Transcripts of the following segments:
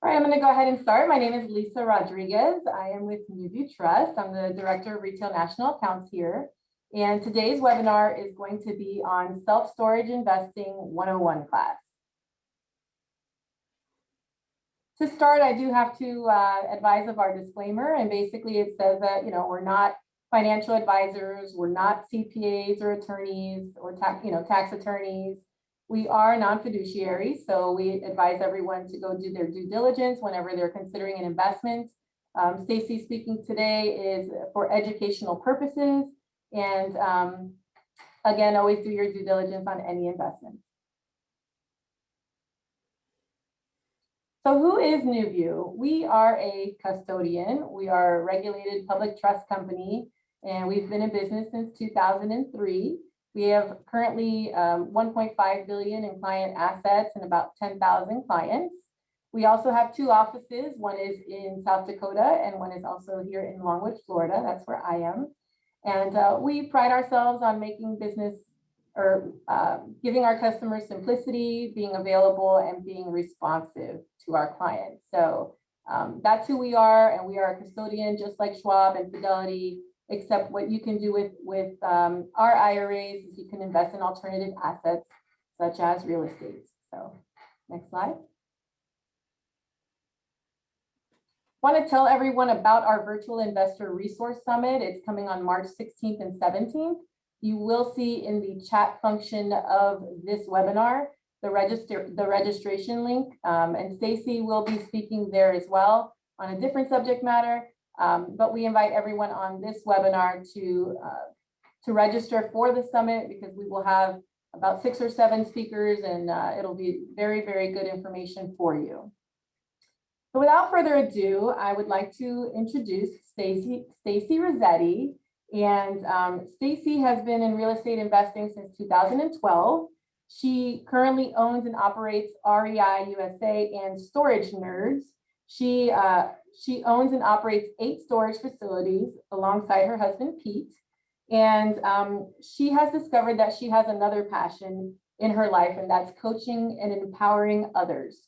All right, I'm going to go ahead and start. My name is Lisa Rodriguez. I am with Newview Trust. I'm the Director of Retail National Accounts here. And today's webinar is going to be on Self-Storage Investing 101 class. To start, I do have to advise of our disclaimer. And basically it says that, we're not financial advisors, we're not CPAs or attorneys or tax attorneys. We are non-fiduciary, so we advise everyone to go do their due diligence whenever they're considering an investment. Stacy speaking today is for educational purposes. And again, always do your due diligence on any investment. So who is Newview? We are a custodian. We are a regulated public trust company, and we've been in business since 2003. We have currently 1.5 billion in client assets and about 10,000 clients. We also have two offices. One is in South Dakota and one is also here in Longwood, Florida. That's where I am. And we pride ourselves on making business or giving our customers simplicity, being available, and being responsive to our clients. So that's who we are, and we are a custodian just like Schwab and Fidelity, except what you can do with our IRAs is you can invest in alternative assets such as real estate. So next slide. Want to tell everyone about our virtual investor resource summit. It's coming on March 16th and 17th. You will see in the chat function of this webinar the registration link, and Stacey will be speaking there as well on a different subject matter. But we invite everyone on this webinar to register for the summit because we will have about 6 or 7 speakers, and it'll be very, very good information for you. So without further ado, I would like to introduce Stacy Rossetti. And Stacey has been in real estate investing since 2012. She currently owns and operates REI USA and Storage Nerds. She owns and operates 8 storage facilities alongside her husband, Pete. And she has discovered that she has another passion in her life, and that's coaching and empowering others.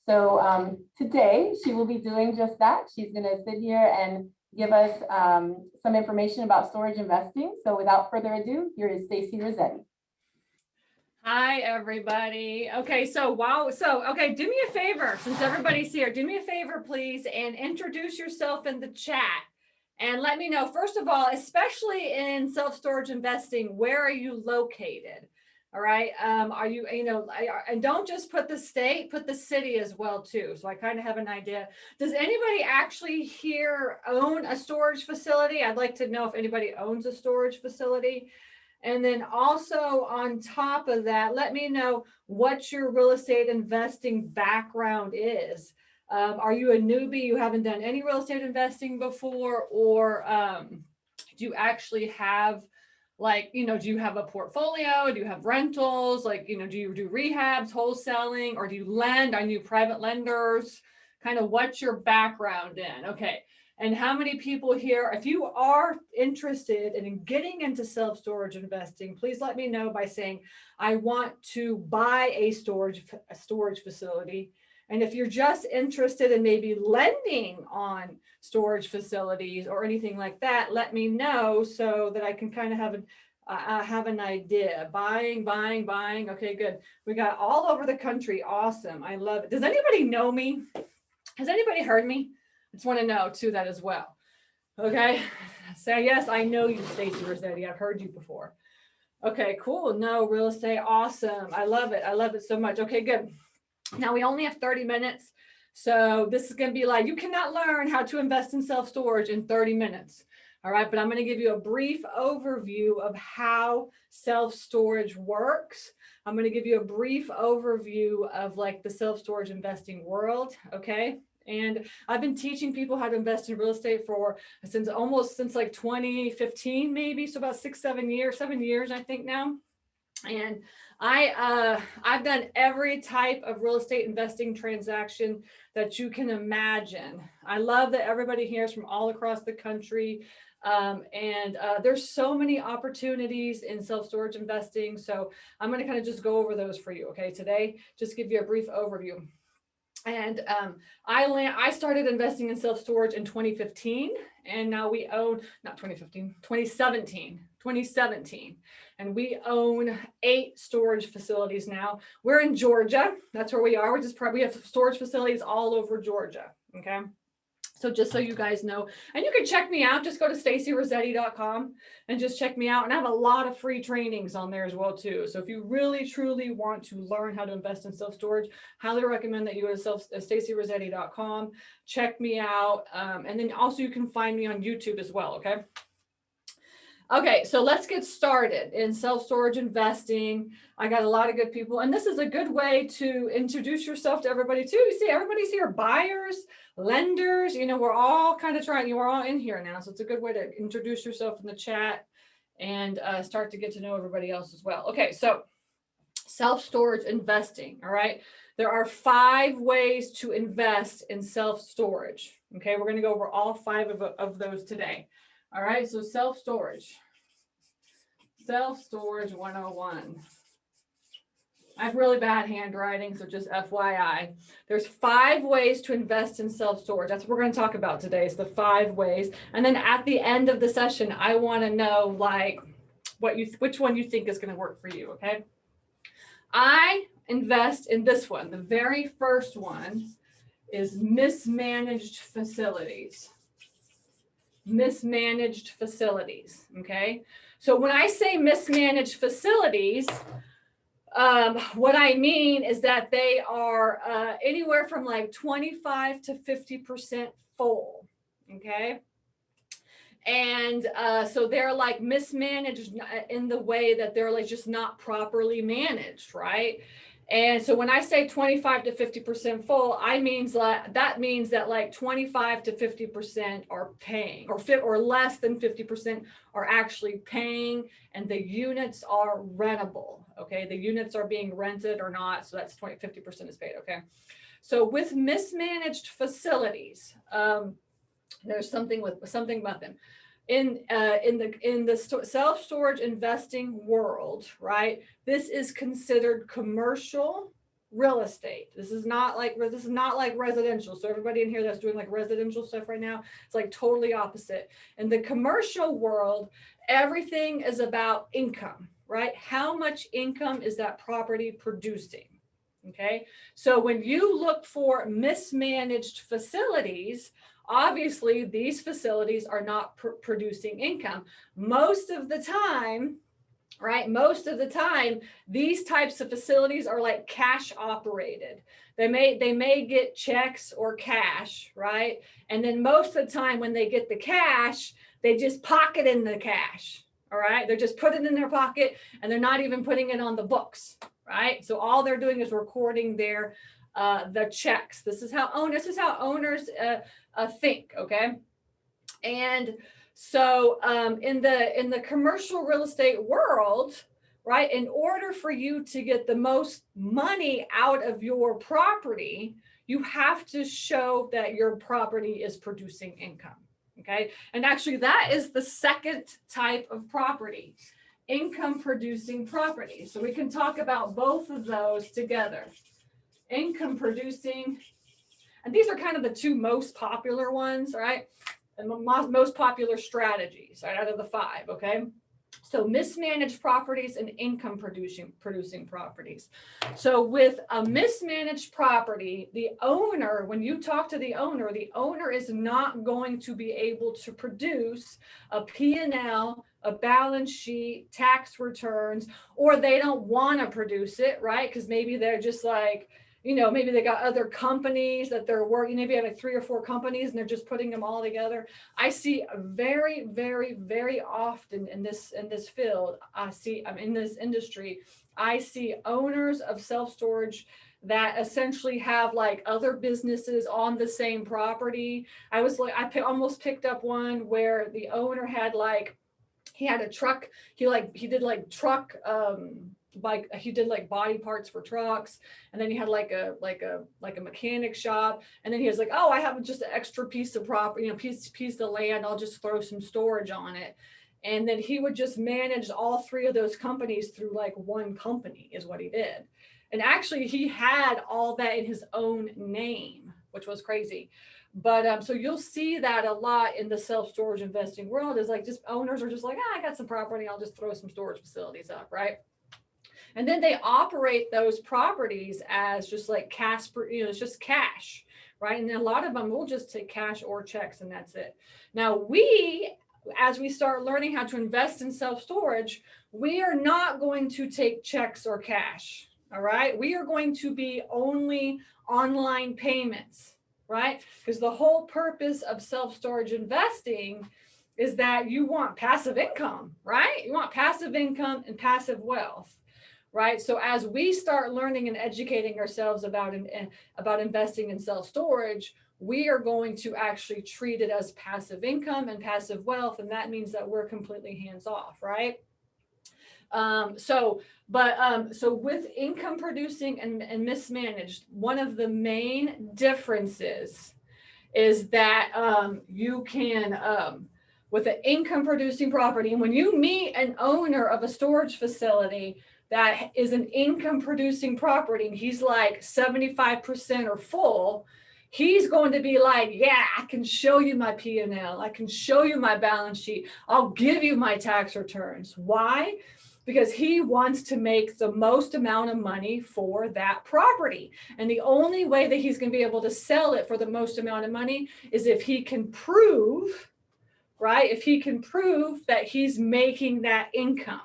So today she will be doing just that. She's going to sit here and give us some information about storage investing. So without further ado, here is Stacy Rossetti. Hi, everybody. Okay, do me a favor, since everybody's here, do me a favor, please, and introduce yourself in the chat. And let me know, first of all, especially in self-storage investing, where are you located? All right, are you, and don't just put the state, put the city as well, too. So I kind of have an idea. Does anybody actually here own a storage facility? I'd like to know if anybody owns a storage facility. And then also on top of that, let me know what your real estate investing background is. Are you a newbie? You haven't done any real estate investing before, or do you actually have, do you have a portfolio? Do you have rentals? Do you do rehabs, wholesaling, or do you lend? Are you private lenders? Kind of what's your background in? Okay. And how many people here, if you are interested in getting into self-storage investing, please let me know by saying, I want to buy a storage facility. And if you're just interested in maybe lending on storage facilities or anything like that, let me know so that I can kind of have an idea. Buying. Okay, good. We got all over the country. Awesome. I love it. Does anybody know me? Has anybody heard me? I just want to know too that as well. Okay. So yes, I know you, Stacy Rossetti. I've heard you before. Okay, cool. No, real estate. Awesome. I love it. I love it so much. Okay, good. Now we only have 30 minutes. So this is going to be like, you cannot learn how to invest in self-storage in 30 minutes. All right. But I'm going to give you a brief overview of how self-storage works. I'm going to give you a brief overview of the self-storage investing world. Okay. And I've been teaching people how to invest in real estate since 2015, maybe. So about 7 years, I think now. And I've done every type of real estate investing transaction that you can imagine. I love that everybody here is from all across the country. There's so many opportunities in self-storage investing. So I'm going to kind of just go over those for you. Okay, today, just give you a brief overview. And I started investing in self-storage in 2015, and now we own, not 2015, 2017, and we own 8 storage facilities now. We're in Georgia. That's where we are. We have storage facilities all over Georgia. Okay. So just so you guys know, and you can check me out, just go to stacyrossetti.com and just check me out. And I have a lot of free trainings on there as well too. So if you really truly want to learn how to invest in self-storage, highly recommend that you go to stacyrossetti.com, check me out. And then also you can find me on YouTube as well. Okay. Okay, so let's get started in self-storage investing. I got a lot of good people, and this is a good way to introduce yourself to everybody too. You see, everybody's here, buyers, lenders, we're all kind of trying, we're all in here now. So it's a good way to introduce yourself in the chat and start to get to know everybody else as well. Okay, so self-storage investing, all right? There are 5 ways to invest in self-storage. Okay, we're gonna go over all 5 of those today. All right, so self-storage 101. I have really bad handwriting, so just FYI. There's 5 ways to invest in self-storage. That's what we're going to talk about today, is the 5 ways. And then at the end of the session, I want to know like which one you think is going to work for you, okay? I invest in this one. The very first one is mismanaged facilities. Mismanaged facilities. Okay. So when I say mismanaged facilities, what I mean is that they are anywhere from like 25 to 50% full. Okay. And so they're like mismanaged in the way that they're like just not properly managed, right? And so when I say 25 to 50% full, that means that like 25 to 50% are paying, or less than 50% are actually paying, and the units are rentable. Okay, the units are being rented or not, so that's 50% is paid. Okay, so with mismanaged facilities, there's something about them. In the self-storage investing world, right? This is considered commercial real estate. This is not like residential. So everybody in here that's doing like residential stuff right now, it's like totally opposite. In the commercial world, everything is about income, right? How much income is that property producing? Okay. So when you look for mismanaged facilities, obviously these facilities are not producing income most of the time, right? Most of the time, these types of facilities are like cash operated. They may get checks or cash, right? And then most of the time when they get the cash, they just pocket in the cash. All right. They're just putting it in their pocket and they're not even putting it on the books, right? So all they're doing is recording their the checks. This is how owners think. Okay. And so in the commercial real estate world, right, in order for you to get the most money out of your property, you have to show that your property is producing income. Okay. And actually that is the second type of property, income producing property. So we can talk about both of those together. Income producing, and these are kind of the 2 most popular ones, right? And the most popular strategies, right, out of the 5, okay? So mismanaged properties and income producing properties. So with a mismanaged property, the owner, when you talk to the owner is not going to be able to produce a P&L, a balance sheet, tax returns, or they don't want to produce it, right? Because maybe they're just like, maybe they got other companies that they're working, maybe have like 3 or 4 companies and they're just putting them all together. I see very, very, very often in this field, in this industry, I see owners of self-storage that essentially have like other businesses on the same property. I almost picked up one where the owner had he had a truck, he did truck, he did like body parts for trucks, and then he had like a mechanic shop, and then he was like, oh, I have just an extra piece of property, piece of land, I'll just throw some storage on it. And then he would just manage all 3 of those companies through like one company is what he did. And actually he had all that in his own name, which was crazy. But so you'll see that a lot in the self-storage investing world is like just owners are just like, I got some property, I'll just throw some storage facilities up, right? And then they operate those properties as just like cash, it's just cash, right? And then a lot of them will just take cash or checks and that's it. Now as we start learning how to invest in self-storage, we are not going to take checks or cash. All right. We are going to be only online payments, right? Because the whole purpose of self-storage investing is that you want passive income, right? You want passive income and passive wealth, right? So as we start learning and educating ourselves about investing in self-storage, we are going to actually treat it as passive income and passive wealth. And that means that we're completely hands off, right? So with income producing and mismanaged, one of the main differences is that you can, with an income producing property, and when you meet an owner of a storage facility that is an income producing property, and he's like 75% or full, he's going to be like, yeah, I can show you my P&L. I can show you my balance sheet. I'll give you my tax returns. Why? Because he wants to make the most amount of money for that property. And the only way that he's going to be able to sell it for the most amount of money is if he can prove, right? If he can prove that he's making that income.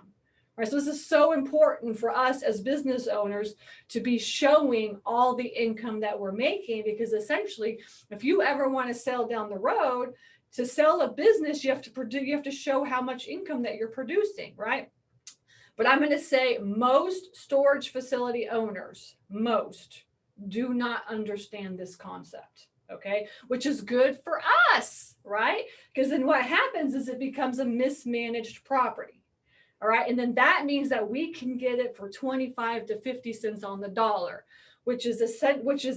Right, so this is so important for us as business owners to be showing all the income that we're making, because essentially, if you ever want to sell down the road, to sell a business, you have to show how much income that you're producing, right? But I'm going to say most storage facility owners, most do not understand this concept. Okay, which is good for us, right? Because then what happens is it becomes a mismanaged property. All right. And then that means that we can get it for 25 to 50 cents on the dollar, which is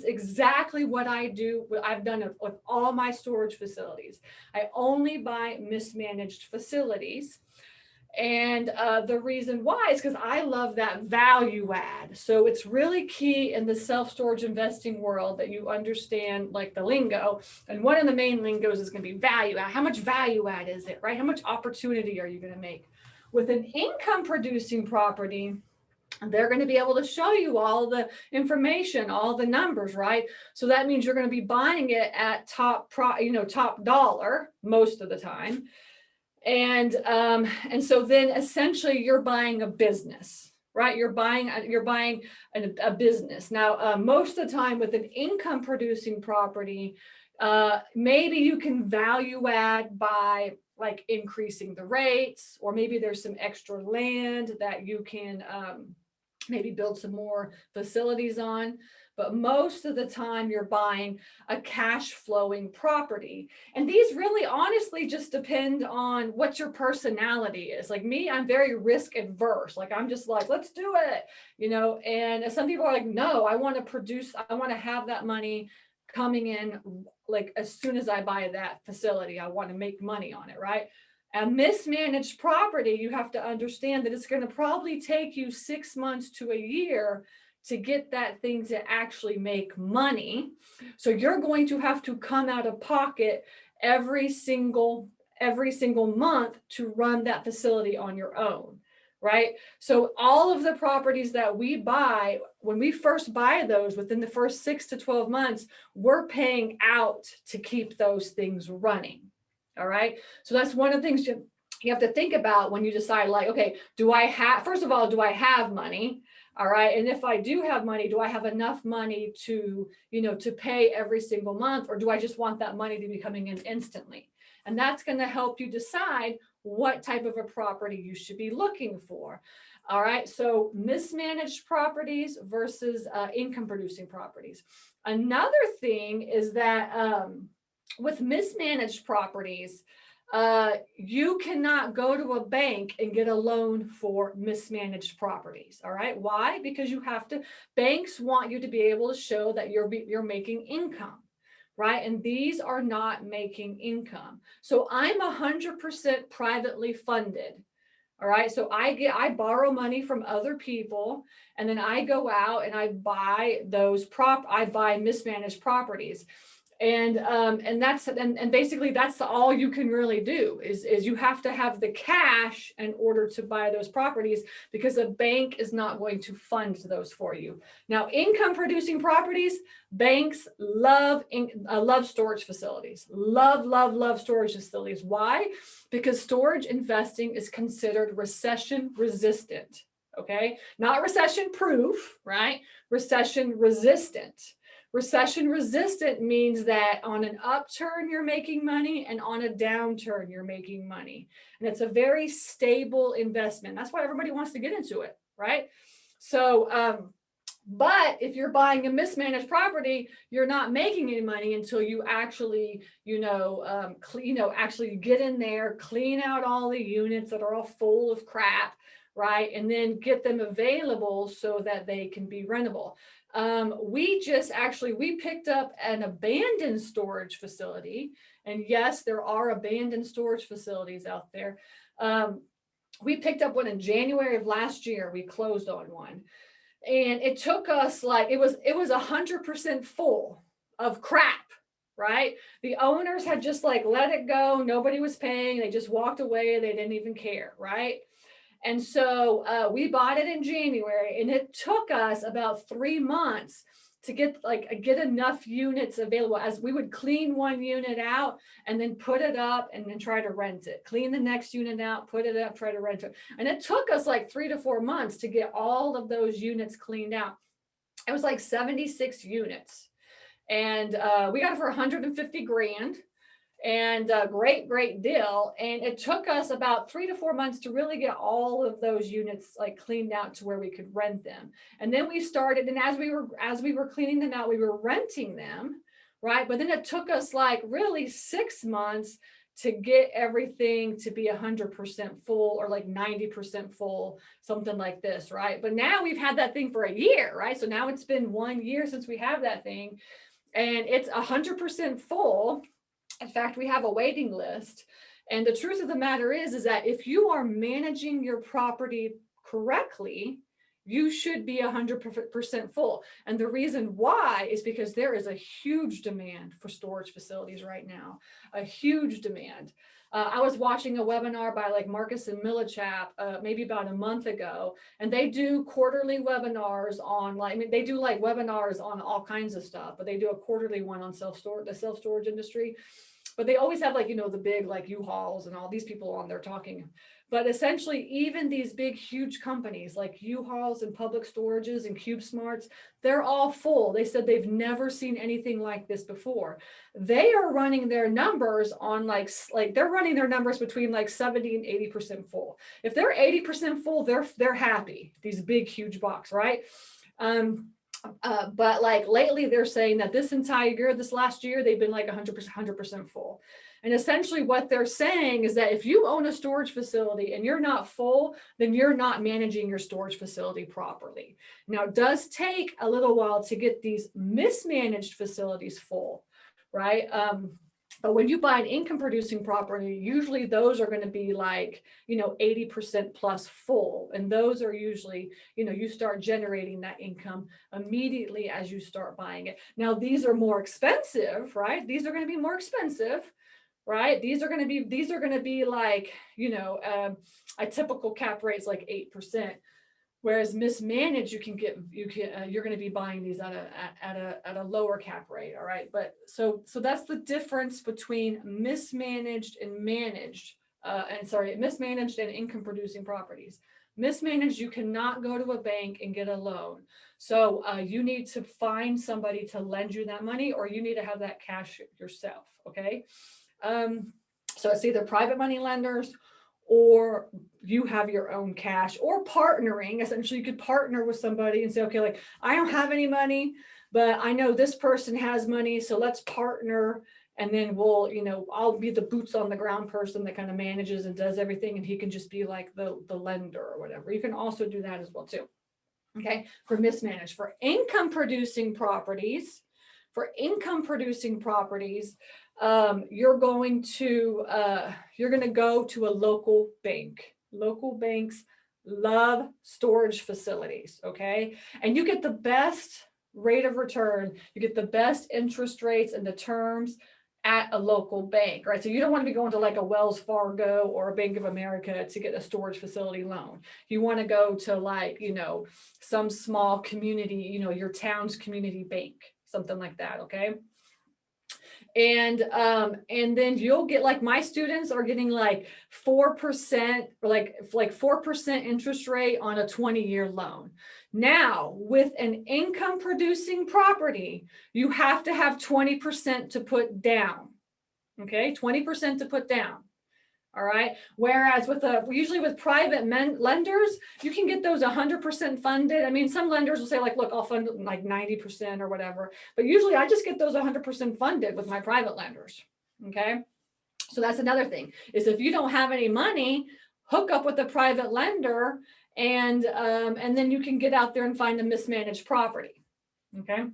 exactly what I do. I've done it with all my storage facilities. I only buy mismanaged facilities. And the reason why is because I love that value add. So it's really key in the self-storage investing world that you understand like the lingo. And one of the main lingos is going to be value add. How much value add is it, right? How much opportunity are you going to make? With an income producing property, they're going to be able to show you all the information, all the numbers, right? So that means you're going to be buying it at top dollar most of the time. And so then essentially you're buying a business, right? You're buying a business. Now, most of the time with an income producing property, maybe you can value add by like increasing the rates, or maybe there's some extra land that you can maybe build some more facilities on. But most of the time you're buying a cash flowing property. And these really honestly just depend on what your personality is. Like me, I'm very risk adverse. Like I'm just like, let's do it, and some people are like, no, I want to have that money coming in like as soon as I buy that facility. I want to make money on it, right? A mismanaged property, you have to understand that it's going to probably take you 6 months to a year to get that thing to actually make money. So you're going to have to come out of pocket every single month to run that facility on your own, right? So all of the properties that we buy, when we first buy those, within the first 6 to 12 months, we're paying out to keep those things running. All right. So that's one of the things you have to think about when you decide, like, okay, first of all, do I have money? All right. And if I do have money, do I have enough money to pay every single month, or do I just want that money to be coming in instantly? And that's going to help you decide what type of a property you should be looking for. All right. So mismanaged properties versus income producing properties. Another thing is that with mismanaged properties, you cannot go to a bank and get a loan for mismanaged properties. All right. Why? Because banks want you to be able to show that you're making income, right? And these are not making income. So I'm 100% privately funded. All right. So I borrow money from other people, and then I go out and I buy I buy mismanaged properties. And that's and basically that's all you can really do is you have to have the cash in order to buy those properties, because a bank is not going to fund those for you. Now, income producing properties, banks love storage facilities. Love storage facilities. Why? Because storage investing is considered recession resistant. Okay, not recession proof, right? Recession resistant. Recession resistant means that on an upturn, you're making money, and on a downturn, you're making money. And it's a very stable investment. That's why everybody wants to get into it, right? So, but if you're buying a mismanaged property, you're not making any money until you actually, actually get in there, clean out all the units that are all full of crap, right? And then get them available so that they can be rentable. We picked up an abandoned storage facility, and yes, there are abandoned storage facilities out there. We picked up one in January of last year. We closed on one, and it took us it was 100% full of crap, right? The owners had just let it go. Nobody was paying. They just walked away. They didn't even care, right? And so we bought it in January, and it took us about 3 months to get enough units available, as we would clean one unit out and then put it up and then try to rent it. Clean the next unit out, put it up, try to rent it. And it took us 3 to 4 months to get all of those units cleaned out. It was 76 units. And we got it for 150 grand. And great deal. And it took us about 3 to 4 months to really get all of those units cleaned out to where we could rent them. And then we started, and as we were cleaning them out, we were renting them, right? But then it took us really 6 months to get everything to be 100% full, or 90% full, something like this, right? But now we've had that thing for a year, right? So now it's been 1 year since we have that thing, and it's 100% full. In fact, we have a waiting list. And the truth of the matter is that if you are managing your property correctly, you should be 100% full. And the reason why is because there is a huge demand for storage facilities right now, a huge demand. I was watching a webinar by Marcus and Millichap maybe about a month ago, and they do quarterly webinars on they do webinars on all kinds of stuff, but they do a quarterly one on the self-storage industry. But they always have the big U-Hauls and all these people on there talking. But essentially, even these big, huge companies like U-Hauls and Public Storages and CubeSmarts, they're all full. They said they've never seen anything like this before. They are running their numbers on they're running their numbers between 70 and 80% full. If they're 80% full, they're happy. These big, huge box, right? But lately they're saying that this last year, they've been 100% full. And essentially what they're saying is that if you own a storage facility and you're not full, then you're not managing your storage facility properly. Now, it does take a little while to get these mismanaged facilities full, right? But when you buy an income producing property, usually those are going to be 80% plus full. And those are usually, you start generating that income immediately as you start buying it. Now, these are more expensive, right? These are going to be more expensive, right? These are going to be a typical cap rate is 8%. Whereas mismanaged, you're going to be buying these at a lower cap rate. All right. But so that's the difference between mismanaged and managed, mismanaged and income producing properties. Mismanaged, you cannot go to a bank and get a loan. So you need to find somebody to lend you that money, or you need to have that cash yourself. Okay. So it's either private money lenders, or you have your own cash, or partnering. Essentially, you could partner with somebody and say, okay, I don't have any money, but I know this person has money, so let's partner. And then I'll be the boots on the ground person that kind of manages and does everything, and he can just be the lender or whatever. You can also do that as well too. Okay, for mismanaged. For income producing properties, you're going to go to a local bank. Local banks love storage facilities, okay? And you get the best rate of return, you get the best interest rates and the terms at a local bank, right? So you don't want to be going to like a Wells Fargo or a Bank of America to get a storage facility loan. You want to go to like, you know, some small community, you know, your town's community bank, something like that, okay? And then you'll get, like, my students are getting like 4% or like 4% interest rate on a 20-year loan. Now, with an income producing property, you have to have 20% to put down. Okay, 20% to put down. All right. Whereas usually with private lenders, you can get those 100% funded. I mean, some lenders will say like, look, I'll fund like 90% or whatever. But usually I just get those 100% funded with my private lenders. Okay. So that's another thing, is if you don't have any money, hook up with a private lender, and then you can get out there and find a mismanaged property. Okay.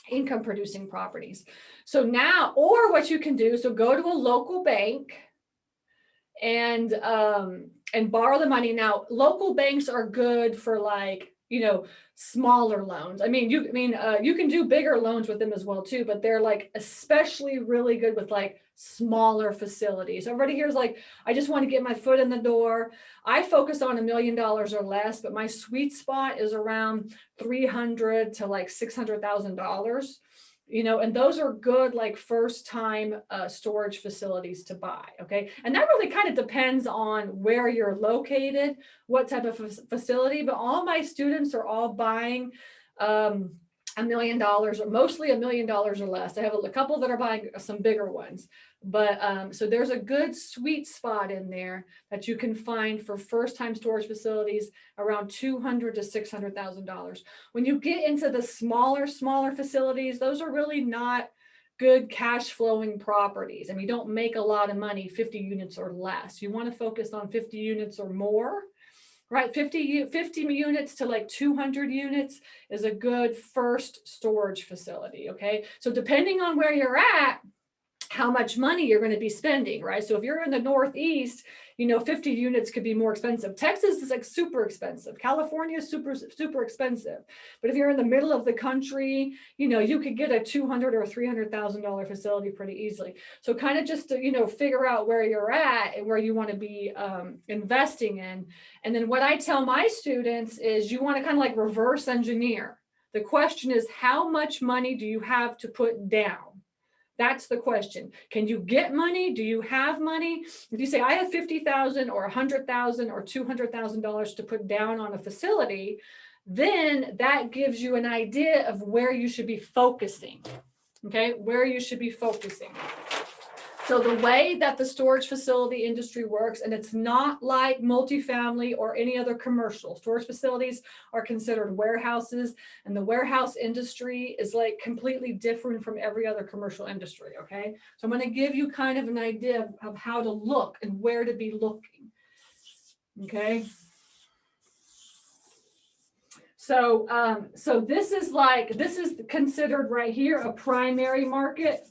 Income producing properties. So now, or what you can do, so go to a local bank and borrow the money. Now, local banks are good for, like, you know, smaller loans. I mean, you can do bigger loans with them as well too, but they're like especially really good with like smaller facilities. Everybody here's like, I just want to get my foot in the door. I focus on $1 million or less, but my sweet spot is around $300,000 to like $600,000. You know, and those are good, like, first time storage facilities to buy. Okay. And that really kind of depends on where you're located, what type of facility, but all my students are all buying $1 million, or mostly $1 million or less. I have a couple that are buying some bigger ones, but so there's a good sweet spot in there that you can find for first time storage facilities around $200,000 to $600,000. When you get into the smaller facilities, those are really not good cash flowing properties. I mean, you don't make a lot of money 50 units or less. You want to focus on 50 units or more. Right, 50 units to like 200 units is a good first storage facility, okay? So depending on where you're at, how much money you're going to be spending, right? So if you're in the Northeast, you know, 50 units could be more expensive. Texas is like super expensive. California is super expensive. But if you're in the middle of the country, you know, you could get a $200,000 or $300,000 facility pretty easily. So kind of just to, you know, figure out where you're at and where you want to be investing in. And then what I tell my students is you want to kind of like reverse engineer. The question is, how much money do you have to put down? That's the question. Can you get money? Do you have money? If you say, I have $50,000 or $100,000 or $200,000 to put down on a facility, then that gives you an idea of where you should be focusing. Okay, where you should be focusing. So the way that the storage facility industry works, and it's not like multifamily or any other commercial. Storage facilities are considered warehouses, and the warehouse industry is like completely different from every other commercial industry, okay? So I'm going to give you kind of an idea of how to look and where to be looking, okay? So, so this is considered right here a primary market.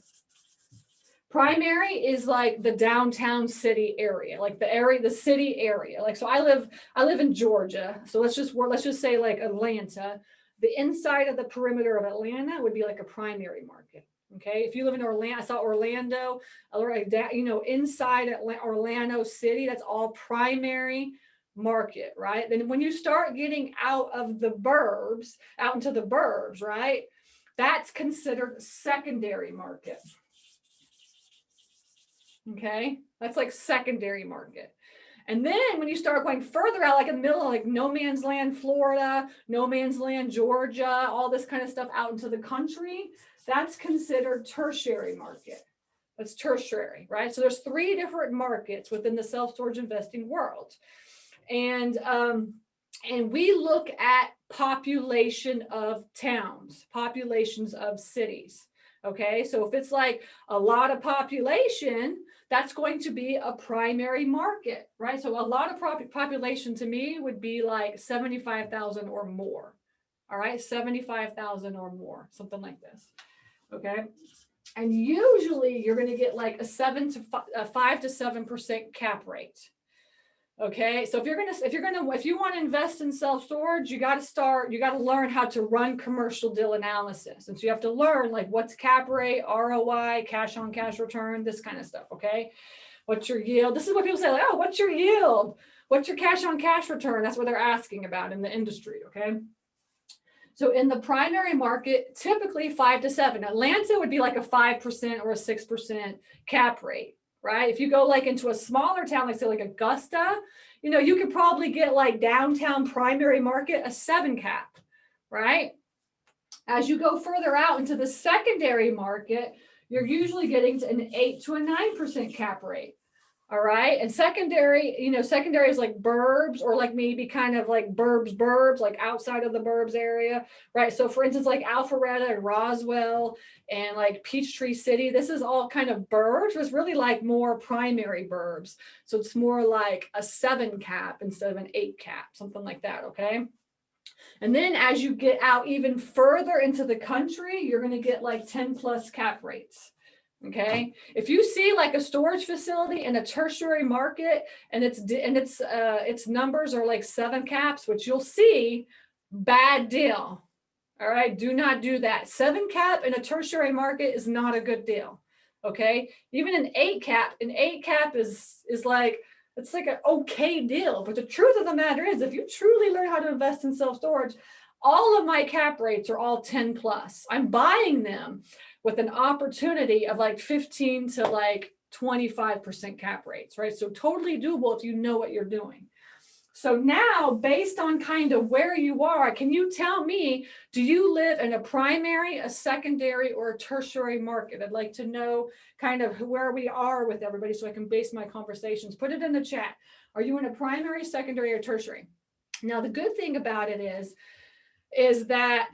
Primary is like the downtown city area, like the city area. Like, so I live in Georgia. So let's just say like Atlanta. The inside of the perimeter of Atlanta would be like a primary market. Okay. If you live in Orlando, I saw Orlando, you know, inside Orlando City, that's all primary market, right? Then when you start getting out of the burbs, out into the burbs, right? That's considered secondary market. Okay, that's like secondary market. And then when you start going further out, like in the middle of like no man's land, Florida, no man's land, Georgia, all this kind of stuff out into the country, that's considered tertiary market. That's tertiary, right? So there's 3 different markets within the self-storage investing world. And we look at population of towns, populations of cities. Okay, so if it's like a lot of population, that's going to be a primary market, right? So a lot of population to me would be like 75,000 or more. All right, 75,000 or more, something like this. Okay, and usually you're going to get like a 5 to 7% cap rate. Okay, so if you want to invest in self-storage, you got to learn how to run commercial deal analysis. And so you have to learn like what's cap rate, ROI, cash on cash return, this kind of stuff. Okay. What's your yield? This is what people say, like, oh, what's your yield? What's your cash on cash return? That's what they're asking about in the industry. Okay. So in the primary market, typically 5 to 7. Atlanta would be like a 5% or a 6% cap rate, right? If you go like into a smaller town, like say like Augusta, you know, you could probably get like downtown primary market, a 7 cap, right? As you go further out into the secondary market, you're usually getting to an 8 to a 9% cap rate. All right. And secondary, you know, secondary is like burbs or like maybe kind of like burbs, like outside of the burbs area. Right. So for instance, like Alpharetta and Roswell and like Peachtree City, this is all kind of burbs. It's really like more primary burbs. So it's more like a 7 cap instead of an 8 cap, something like that. Okay. And then as you get out even further into the country, you're going to get like 10+ cap rates. Okay. If you see like a storage facility in a tertiary market and its numbers are like 7 caps, which you'll see, bad deal. All right. Do not do that. 7 cap in a tertiary market is not a good deal. Okay. Even an 8 cap is like, it's like an okay deal. But the truth of the matter is, if you truly learn how to invest in self-storage, all of my cap rates are all 10+. I'm buying them with an opportunity of like 15 to like 25% cap rates, right? So totally doable if you know what you're doing. So now, based on kind of where you are, can you tell me, do you live in a primary, a secondary, or a tertiary market? I'd like to know kind of where we are with everybody so I can base my conversations. Put it in the chat. Are you in a primary, secondary, or tertiary? Now, the good thing about it is that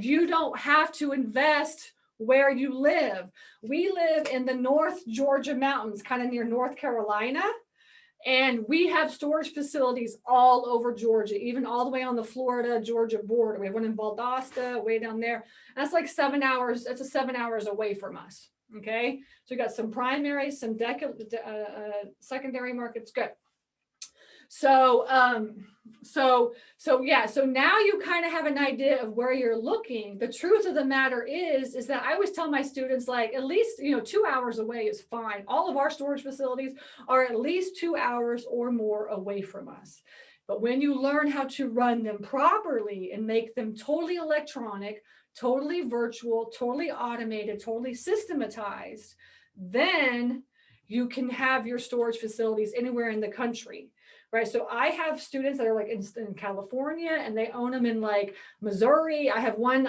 you don't have to invest where you live. We live in the North Georgia mountains, kind of near North Carolina. And we have storage facilities all over Georgia, even all the way on the Florida-Georgia border. We have one in Valdosta, way down there. That's like 7 hours. That's 7 hours away from us. Okay. So we got some primary, some secondary markets. Good. So now you kind of have an idea of where you're looking. The truth of the matter is that I always tell my students, like, at least, 2 hours away is fine. All of our storage facilities are at least 2 hours or more away from us. But when you learn how to run them properly and make them totally electronic, totally virtual, totally automated, totally systematized, then you can have your storage facilities anywhere in the country. Right. So I have students that are like in California and they own them in like Missouri. I have one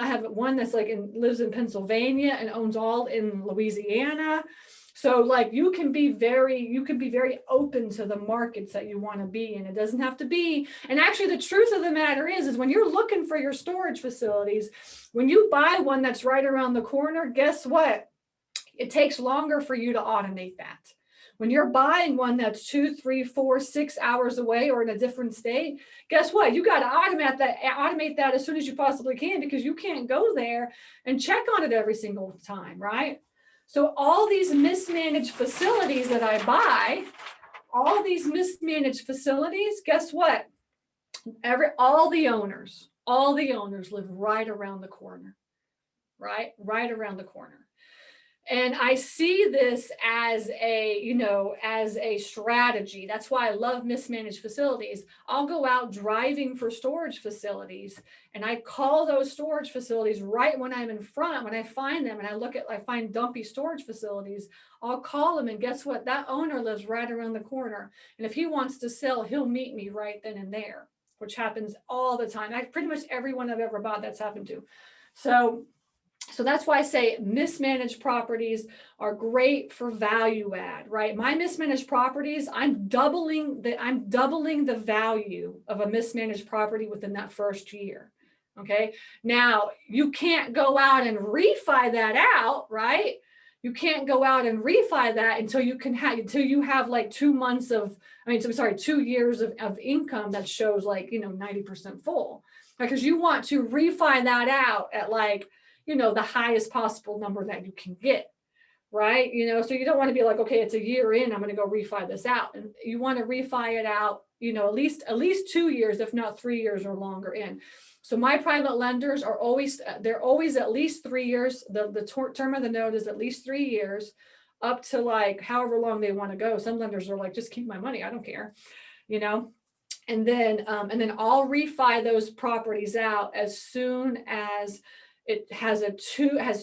that's like lives in Pennsylvania and owns all in Louisiana. So like you can be very open to the markets that you want to be in. It doesn't have to be. And actually, the truth of the matter is when you're looking for your storage facilities, when you buy one that's right around the corner, guess what? It takes longer for you to automate that. When you're buying one that's 2, 3, 4, 6 hours away or in a different state, guess what? You got to automate that as soon as you possibly can, because you can't go there and check on it every single time, right? So all these mismanaged facilities that I buy, guess what? All the owners live right around the corner, right? Right around the corner. And I see this as a strategy. That's why I love mismanaged facilities. I'll go out driving for storage facilities and I call those storage facilities right when I'm in front, when I find them and I find dumpy storage facilities, I'll call them and guess what? That owner lives right around the corner. And if he wants to sell, he'll meet me right then and there, which happens all the time. Pretty much everyone I've ever bought that's happened to. So that's why I say mismanaged properties are great for value add, right? My mismanaged properties, I'm doubling the value of a mismanaged property within that first year. Okay. Now you can't go out and refi that out, right? You can't go out and refi that until you have like 2 years of income that shows like, 90% full, because you want to refi that out at like, the highest possible number that you can get, right? You know, so you don't want to be like, okay, it's a year in, I'm going to go refi this out. And you want to refi it out, you know, at least 2 years, if not 3 years or longer in. So my private lenders are always, they're always at least 3 years. The term of the note is at least 3 years, up to like however long they want to go. Some lenders are like, just keep my money, I don't care, you know. And then I'll refi those properties out as soon as it has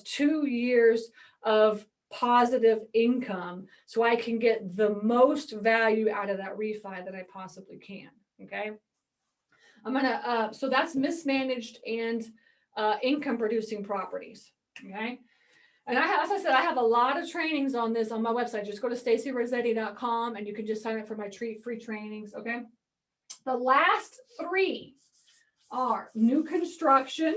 2 years of positive income, so I can get the most value out of that refi that I possibly can. Okay. I'm gonna, so that's mismanaged and income producing properties. Okay. And as I said, I have a lot of trainings on this on my website. Just go to stacyrossetti.com and you can just sign up for my free trainings. Okay. The last 3 are new construction.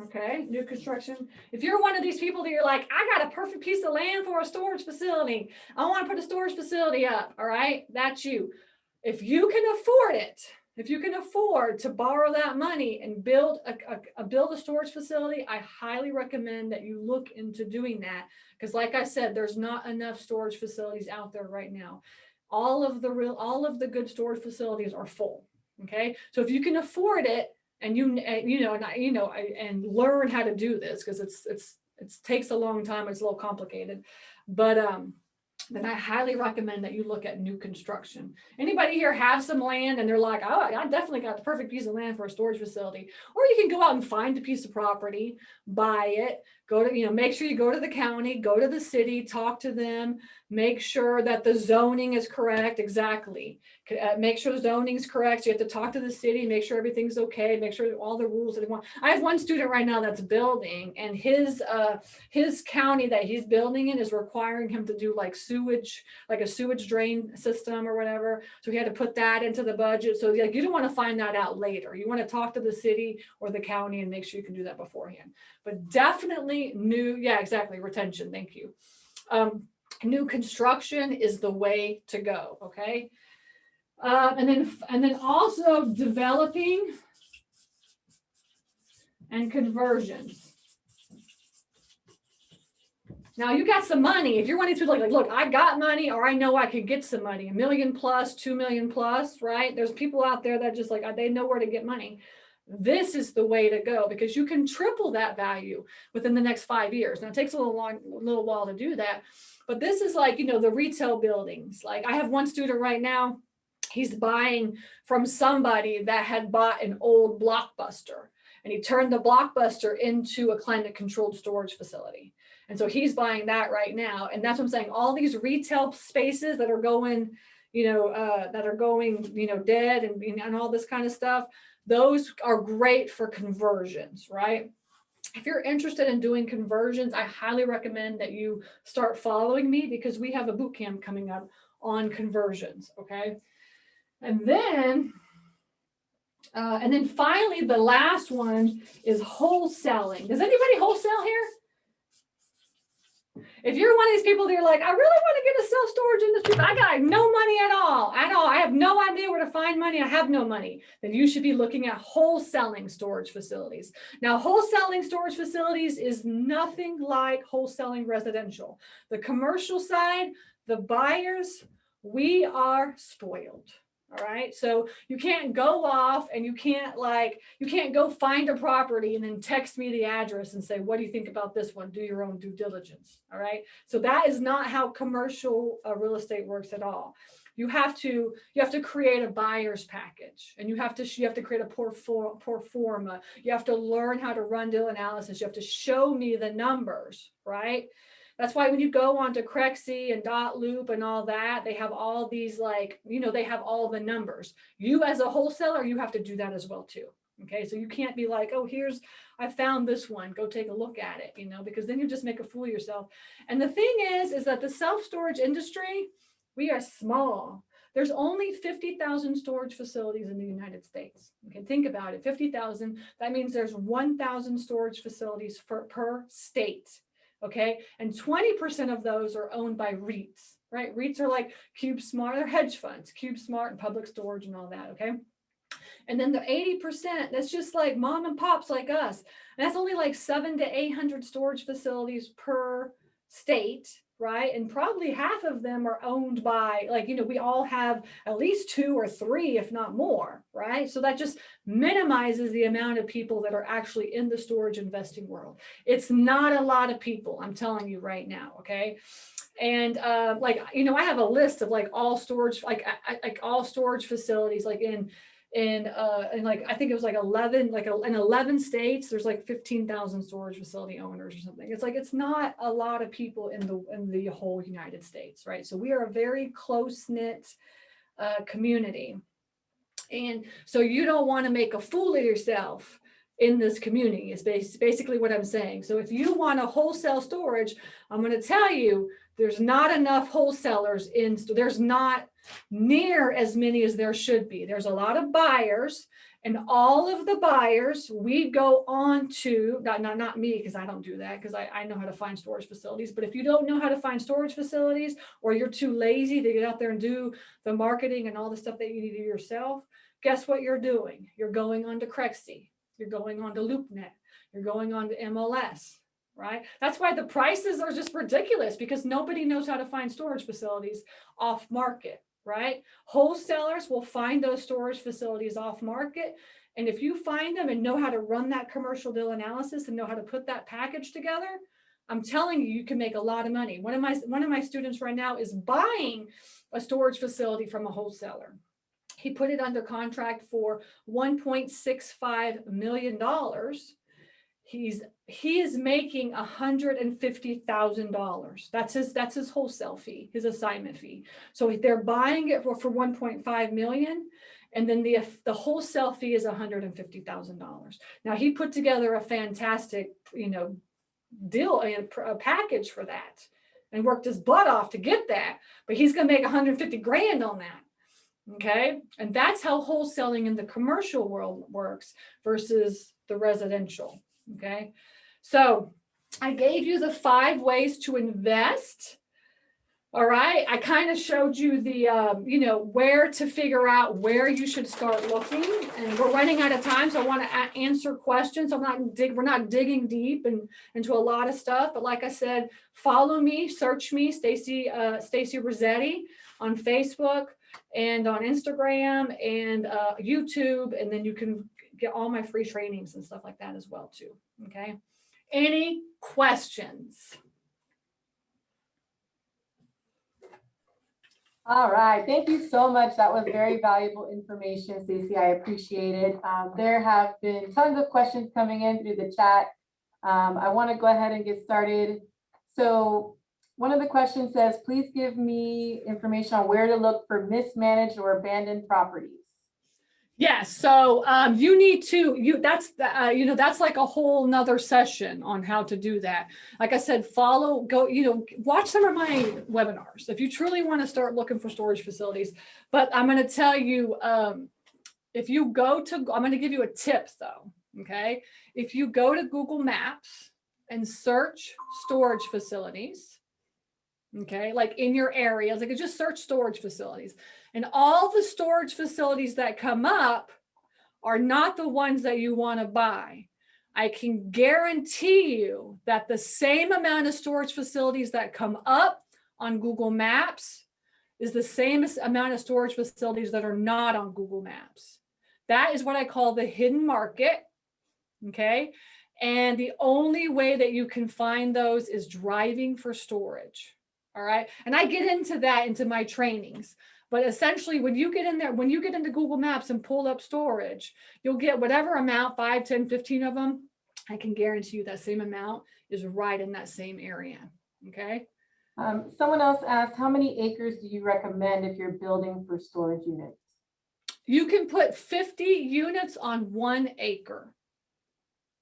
Okay, new construction. If you're one of these people that you're like, I got a perfect piece of land for a storage facility, I want to put a storage facility up. All right, that's you. If you can afford it, if you can afford to borrow that money and build a storage facility, I highly recommend that you look into doing that. Because like I said, there's not enough storage facilities out there right now. All of the good storage facilities are full. Okay, so if you can afford it, and and learn how to do this, because it takes a long time, it's a little complicated, but then I highly recommend that you look at new construction. Anybody here have some land and they're like, oh, I definitely got the perfect piece of land for a storage facility? Or you can go out and find a piece of property, buy it, go to, make sure you go to the county, go to the city, talk to them, make sure that the zoning is correct. Exactly. Make sure the zoning is correct. So you have to talk to the city, make sure everything's okay, make sure all the rules that they want. I have one student right now that's building, and his county that he's building in is requiring him to do like sewage, like a sewage drain system or whatever. So he had to put that into the budget. So like, you don't want to find that out later. You want to talk to the city or the county and make sure you can do that beforehand. But definitely retention. Thank you. New construction is the way to go. Okay. And then also developing and conversions. Now you got some money. If you're wanting to like, look, I got money, or I know I could get some money, $1 million plus, 2 million plus, right? There's people out there that just like, they know where to get money. This is the way to go, because you can triple that value within the next 5 years. Now it takes a little while to do that, but this is like, the retail buildings. Like I have one student right now, he's buying from somebody that had bought an old Blockbuster, and he turned the Blockbuster into a climate controlled storage facility. And so he's buying that right now. And that's what I'm saying. All these retail spaces that are going, dead and all this kind of stuff, those are great for conversions, right? If you're interested in doing conversions, I highly recommend that you start following me, because we have a boot camp coming up on conversions. Okay. And then finally, the last one is wholesaling. Does anybody wholesale here? If you're one of these people that are like, I really want to get a self-storage industry, but I got no money at all. I have no idea where to find money. I have no money. Then you should be looking at wholesaling storage facilities. Now, wholesaling storage facilities is nothing like wholesaling residential. The commercial side, the buyers, we are spoiled. All right. So you can't go off and you can't go find a property and then text me the address and say, what do you think about this one? Do your own due diligence. All right. So that is not how commercial real estate works at all. You have to create a buyer's package, and you have to create a proforma. You have to learn how to run deal analysis. You have to show me the numbers, right? That's why when you go onto Crexy and Dotloop and all that, they have all these they have all the numbers. You as a wholesaler, you have to do that as well too. Okay, so you can't be like, oh, I found this one, go take a look at it, because then you just make a fool of yourself. And the thing is that the self-storage industry, we are small. There's only 50,000 storage facilities in the United States. Okay, think about it, 50,000. That means there's 1,000 storage facilities per state. Okay, and 20% of those are owned by REITs, right? REITs are like CubeSmart, they're hedge funds, CubeSmart and Public Storage and all that. Okay, And then the 80%, that's just like mom and pops like us. And that's only like 700 to 800 storage facilities per state, right? And probably half of them are owned by, like, we all have at least 2 or 3, if not more, right? So that just minimizes the amount of people that are actually in the storage investing world. It's not a lot of people, I'm telling you right now, okay? And I have a list of like all storage, like all storage facilities, like in like I think it was like 11, in 11 states, there's like 15,000 storage facility owners or something. It's like, it's not a lot of people in the whole United States, right? So we are a very close-knit community. And so you don't want to make a fool of yourself in this community is basically what I'm saying. So if you want a wholesale storage, I'm going to tell you, there's not enough wholesalers there's not near as many as there should be. There's a lot of buyers, and all of the buyers, we go on to, not me, because I don't do that, because I know how to find storage facilities. But if you don't know how to find storage facilities, or you're too lazy to get out there and do the marketing and all the stuff that you need to do yourself, guess what you're doing? You're going on to Crexy. You're going on to LoopNet. You're going on to MLS, right? That's why the prices are just ridiculous, because nobody knows how to find storage facilities off market, right? Wholesalers will find those storage facilities off market. And if you find them and know how to run that commercial deal analysis and know how to put that package together, I'm telling you, you can make a lot of money. One of my students right now is buying a storage facility from a wholesaler. He put it under contract for $1.65 million. He is making $150,000. That's his wholesale fee, his assignment fee. So they're buying it for 1.5 million, and then the wholesale fee is $150,000. Now he put together a fantastic, deal, a package for that, and worked his butt off to get that. But he's going to make 150 grand on that. Okay. And that's how wholesaling in the commercial world works versus the residential. Okay. So I gave you the 5 ways to invest. All right. I kind of showed you the, where to figure out where you should start looking, and we're running out of time. So I want to answer questions. We're not digging deep into a lot of stuff, but like I said, follow me, search me, Stacy Rossetti on Facebook and on Instagram and YouTube, and then you can get all my free trainings and stuff like that as well too. Okay. Any questions? All right, thank you so much. That was very valuable information, Stacey. I appreciate it. There have been tons of questions coming in through the chat. I want to go ahead and get started. So one of the questions says, please give me information on where to look for mismanaged or abandoned properties. Yes. So you need to, that's like a whole nother session on how to do that. Like I said, watch some of my webinars if you truly want to start looking for storage facilities. But I'm going to tell you, I'm going to give you a tip though. Okay. If you go to Google Maps and search storage facilities, okay, like in your areas, like just search storage facilities, and all the storage facilities that come up are not the ones that you want to buy. I can guarantee you that the same amount of storage facilities that come up on Google Maps is the same amount of storage facilities that are not on Google Maps. That is what I call the hidden market. Okay. And the only way that you can find those is driving for storage. All right. And I get into my trainings. But essentially, when you get into Google Maps and pull up storage, you'll get whatever amount, 5, 10, 15 of them. I can guarantee you that same amount is right in that same area. Okay. Someone else asked, how many acres do you recommend if you're building for storage units? You can put 50 units on 1 acre.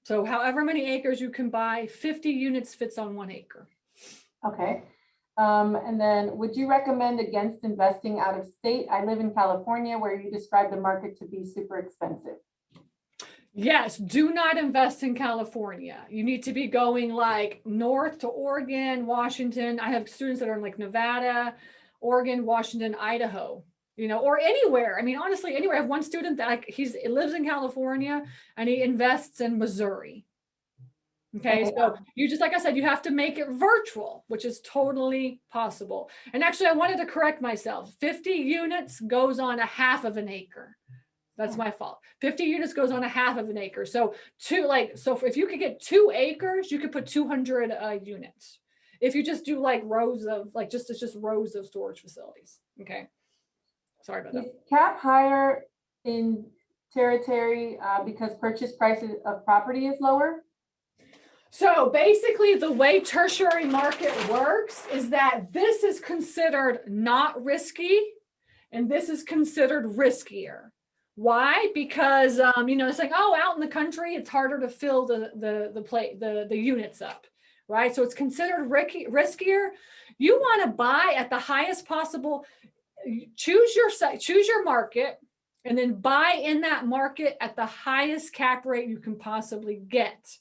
So however many acres you can buy, 50 units fits on 1 acre. Okay. And then would you recommend against investing out of state? I live in California, where you describe the market to be super expensive. Yes, do not invest in California. You need to be going like north to Oregon, Washington. I have students that are in like Nevada, Oregon, Washington, Idaho. you know, or anywhere. I mean, honestly, anywhere. I have one student that like he lives in California and he invests in Missouri. Okay, so you just, like I said, you have to make it virtual, which is totally possible. And actually, I wanted to correct myself. 50 units goes on a half of an acre. That's my fault. 50 units goes on a half of an acre. So if you could get 2 acres, you could put 200 units. If you just do like rows of it's just rows of storage facilities. Okay. Sorry about that. Is cap higher in Tertiary because purchase prices of property is lower? So basically the way tertiary market works is that this is considered not risky and this is considered riskier. Why? Because you know, it's like, oh, out in the country, it's harder to fill the units up, right? So it's considered riskier. You want to buy at the highest possible, choose your market, and then buy in that market at the highest cap rate you can possibly get.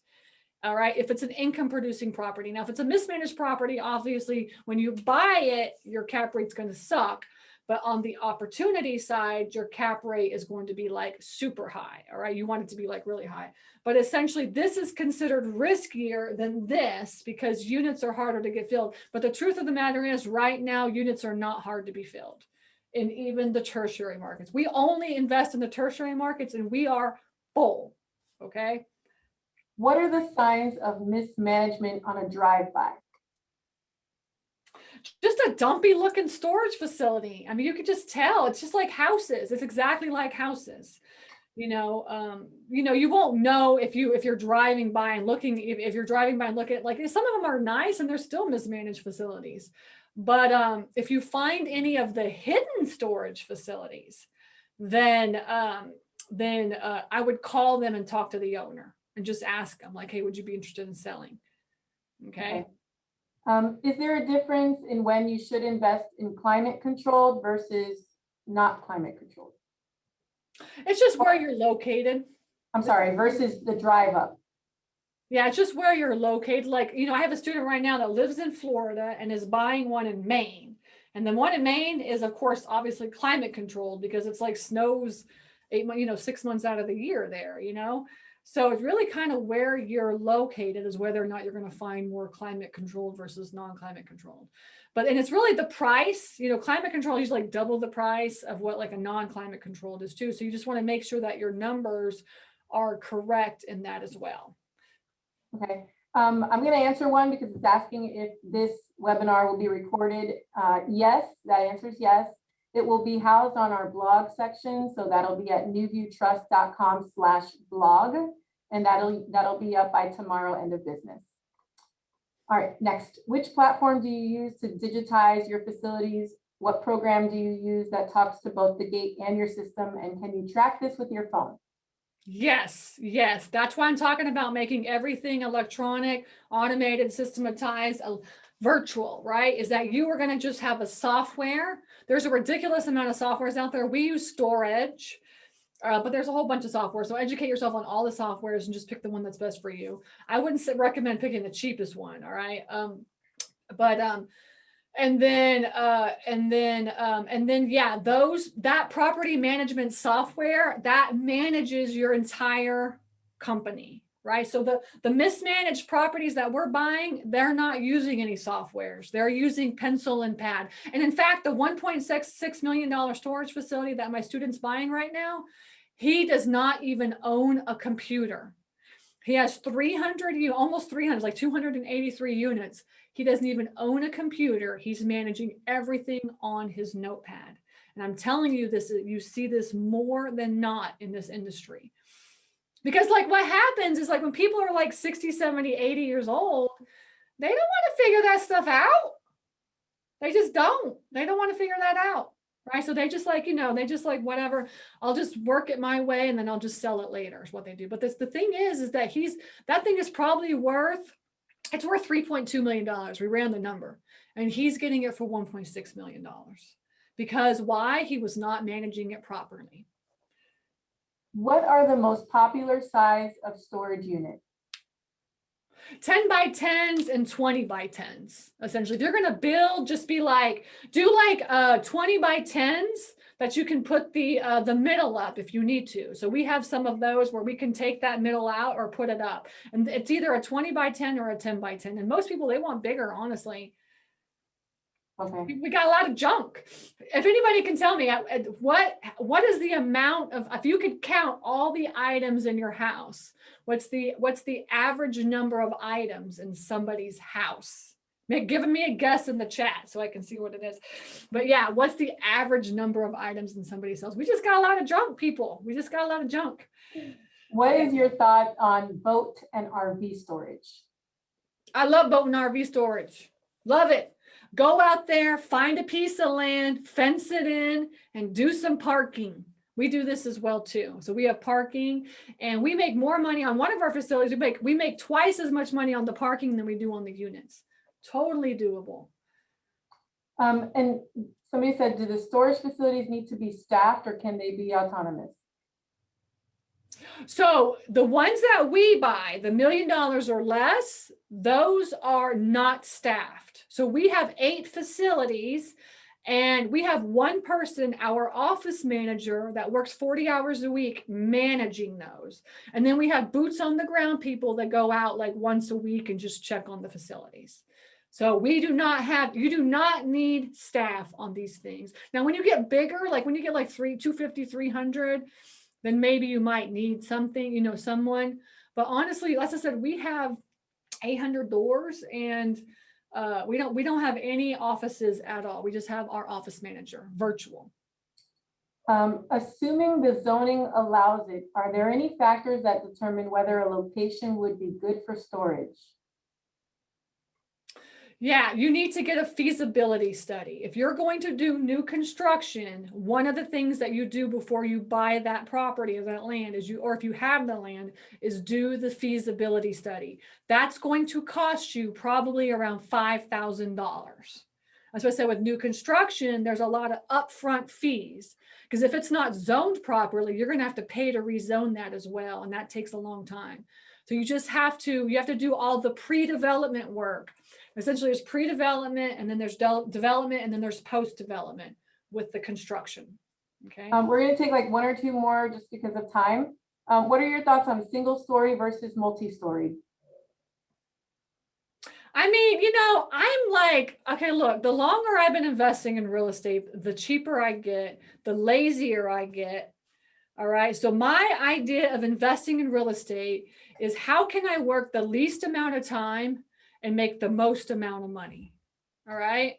All right. If it's an income producing property. Now, if it's a mismanaged property, obviously, when you buy it, your cap rate's going to suck. But on the opportunity side, your cap rate is going to be like super high. All right. You want it to be like really high. But essentially, this is considered riskier than this because units are harder to get filled. But the truth of the matter is, right now, units are not hard to be filled in even the tertiary markets. We only invest in the tertiary markets and we are full. Okay. What are the signs of mismanagement on a drive-by? Just a dumpy looking storage facility. I mean, you could just tell. It's just like houses. It's exactly like houses. You know, you won't know if you're driving by and looking. If you're driving by and look at, like, some of them are nice and they're still mismanaged facilities. But if you find any of the hidden storage facilities, then I would call them and talk to the owner and just ask them, like, hey, would you be interested in selling? Okay. Is there a difference in when you should invest in climate controlled versus not climate controlled? It's just where you're located. I'm sorry, versus the drive up. Yeah, it's just where you're located. Like, you know, I have a student right now that lives in Florida and is buying one in Maine. And then one in Maine is, of course, obviously climate controlled because it's like snows 6 months out of the year there, you know? So it's really kind of where you're located is whether or not you're going to find more climate controlled versus non-climate controlled. And it's really the price, you know, climate control is like double the price of what like a non-climate controlled is too. So you just want to make sure that your numbers are correct in that as well. Okay. I'm going to answer one because it's asking if this webinar will be recorded. Yes, that answer is yes. It will be housed on our blog section. So that'll be at newviewtrust.com/blog. And that'll be up by tomorrow, end of business. All right, next, which platform do you use to digitize your facilities? What program do you use that talks to both the gate and your system? And can you track this with your phone? Yes. That's why I'm talking about making everything electronic, automated, systematized, virtual, right? Is that you are going to just have a software. There's a ridiculous amount of softwares out there. We use Storage, but there's a whole bunch of software. So educate yourself on all the softwares and just pick the one that's best for you. I wouldn't recommend picking the cheapest one. All right. That property management software that manages your entire company, right? So the mismanaged properties that we're buying, they're not using any softwares. They're using pencil and pad. And in fact, the $1.66 million storage facility that my student's buying right now, he does not even own a computer. He has almost 300, like 283 units. He doesn't even own a computer. He's managing everything on his notepad. And I'm telling you this, you see this more than not in this industry. Because like what happens is like when people are like 60, 70, 80 years old, they don't want to figure that stuff out. They just don't. They don't want to figure that out. Right. So they just like, whatever, I'll just work it my way and then I'll just sell it later is what they do. But the thing is that that thing is probably worth $3.2 million. We ran the number and he's getting it for $1.6 million because why? He was not managing it properly. What are the most popular size of storage units? 10 by 10s and 20 by 10s. Essentially, if you're going to build, just be like, do like 20 by 10s that you can put the middle up if you need to. So we have some of those where we can take that middle out or put it up. And it's either a 20 by 10 or a 10 by 10. And most people, they want bigger, honestly. Okay. We got a lot of junk. If anybody can tell me what is the amount of, if you could count all the items in your house, what's the average number of items in somebody's house? Giving me a guess in the chat so I can see what it is. But yeah, what's the average number of items in somebody's house? We just got a lot of junk, people. We just got a lot of junk. What is your thought on boat and RV storage? I love boat and RV storage. Love it. Go out there, find a piece of land, fence it in, and do some parking. We do this as well too. So we have parking, and we make more money on one of our facilities. We make twice as much money on the parking than we do on the units. Totally doable. And somebody said, do the storage facilities need to be staffed or can they be autonomous? So the ones that we buy, the $1 million or less, those are not staffed. So we have 8 facilities and we have one person, our office manager, that works 40 hours a week managing those. And then we have boots on the ground people that go out like once a week and just check on the facilities. So you do not need staff on these things. Now, when you get bigger, like when you get like 250, 300, then maybe you might need something, someone. But honestly, as I said, we have 800 doors and we don't have any offices at all. We just have our office manager, virtual. Assuming the zoning allows it, are there any factors that determine whether a location would be good for storage? Yeah, you need to get a feasibility study. If you're going to do new construction, one of the things that you do before you buy that property or that land is or if you have the land, is do the feasibility study. That's going to cost you probably around $5,000. That's what I said with new construction, there's a lot of upfront fees because if it's not zoned properly, you're going to have to pay to rezone that as well. And that takes a long time. So you have to do all the pre-development work. Essentially, there's pre-development, and then there's development, and then there's post-development with the construction. Okay. We're going to take like 1 or 2 more just because of time. What are your thoughts on single story versus multi-story? I mean, I'm like, okay, look, the longer I've been investing in real estate, the cheaper I get, the lazier I get. All right. So my idea of investing in real estate is how can I work the least amount of time and make the most amount of money. All right.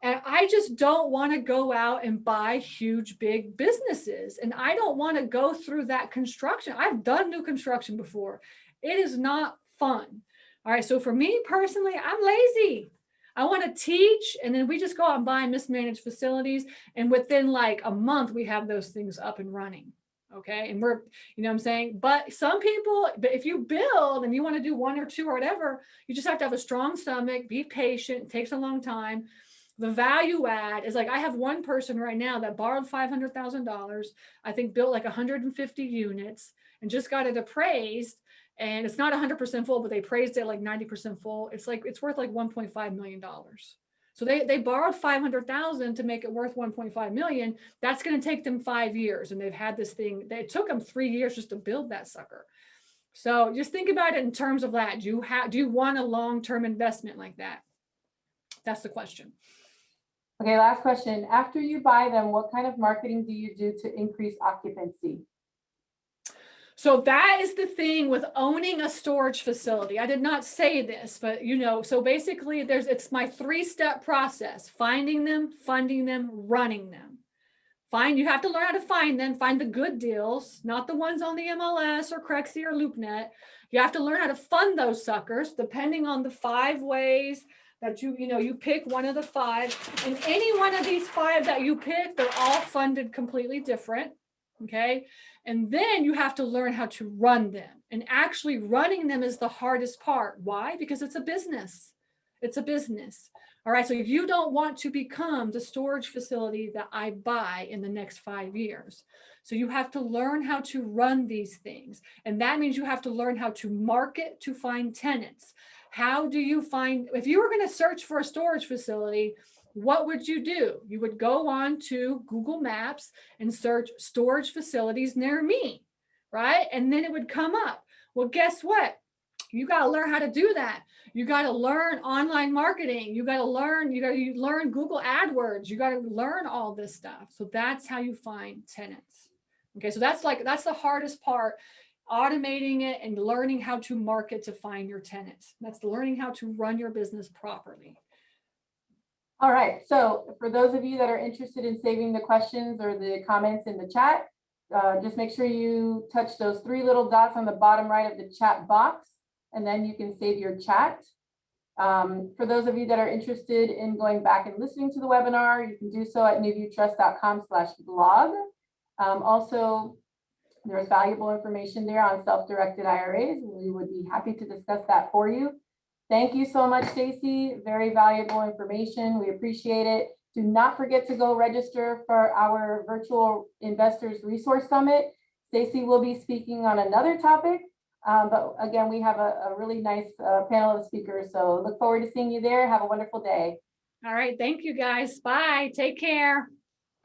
And I just don't want to go out and buy huge, big businesses. And I don't want to go through that construction. I've done new construction before. It is not fun. All right. So for me personally, I'm lazy. I want to teach. And then we just go out and buy mismanaged facilities. And within like a month, we have those things up and running. Okay. And we're, what I'm saying? But if you build and you want to do 1 or 2 or whatever, you just have to have a strong stomach, be patient. It takes a long time. The value add is like, I have one person right now that borrowed $500,000, I think built like 150 units and just got it appraised. And it's not 100% full, but they praised it like 90% full. It's worth like $1.5 million. So they borrowed 500,000 to make it worth 1.5 million. That's going to take them 5 years. And they've had this thing. It took them 3 years just to build that sucker. So just think about it in terms of that. Do you want a long-term investment like that? That's the question. Okay, last question. After you buy them, what kind of marketing do you do to increase occupancy? So that is the thing with owning a storage facility. I did not say this, but so basically it's my 3-step process: finding them, funding them, running them. You have to learn how to find them, find the good deals, not the ones on the MLS or Crexy or LoopNet. You have to learn how to fund those suckers depending on the 5 ways that you pick one of the 5. And any one of these 5 that you pick, they're all funded completely different. Okay. And then you have to learn how to run them. And actually running them is the hardest part. Why? Because it's a business. It's a business. All right. So you don't want to become the storage facility that I buy in the next 5 years. So you have to learn how to run these things. And that means you have to learn how to market to find tenants. How do you find, if you were going to search for a storage facility, what would you do? You would go on to Google Maps and search storage facilities near me, right? And then it would come up. Well, guess what? You got to learn how to do that. You got to learn online marketing. You got to learn Google AdWords. You got to learn all this stuff. So that's how you find tenants. Okay. So that's the hardest part, automating it and learning how to market to find your tenants. That's learning how to run your business properly. All right. So for those of you that are interested in saving the questions or the comments in the chat, just make sure you touch those 3 little dots on the bottom right of the chat box, and then you can save your chat. For those of you that are interested in going back and listening to the webinar, you can do so at newviewtrust.com/blog. Also, there's valuable information there on self-directed IRAs. We would be happy to discuss that for you. Thank you so much, Stacy. Very valuable information. We appreciate it. Do not forget to go register for our virtual investors resource summit. Stacy will be speaking on another topic. But again, we have a really nice panel of speakers. So look forward to seeing you there. Have a wonderful day. All right. Thank you, guys. Bye. Take care.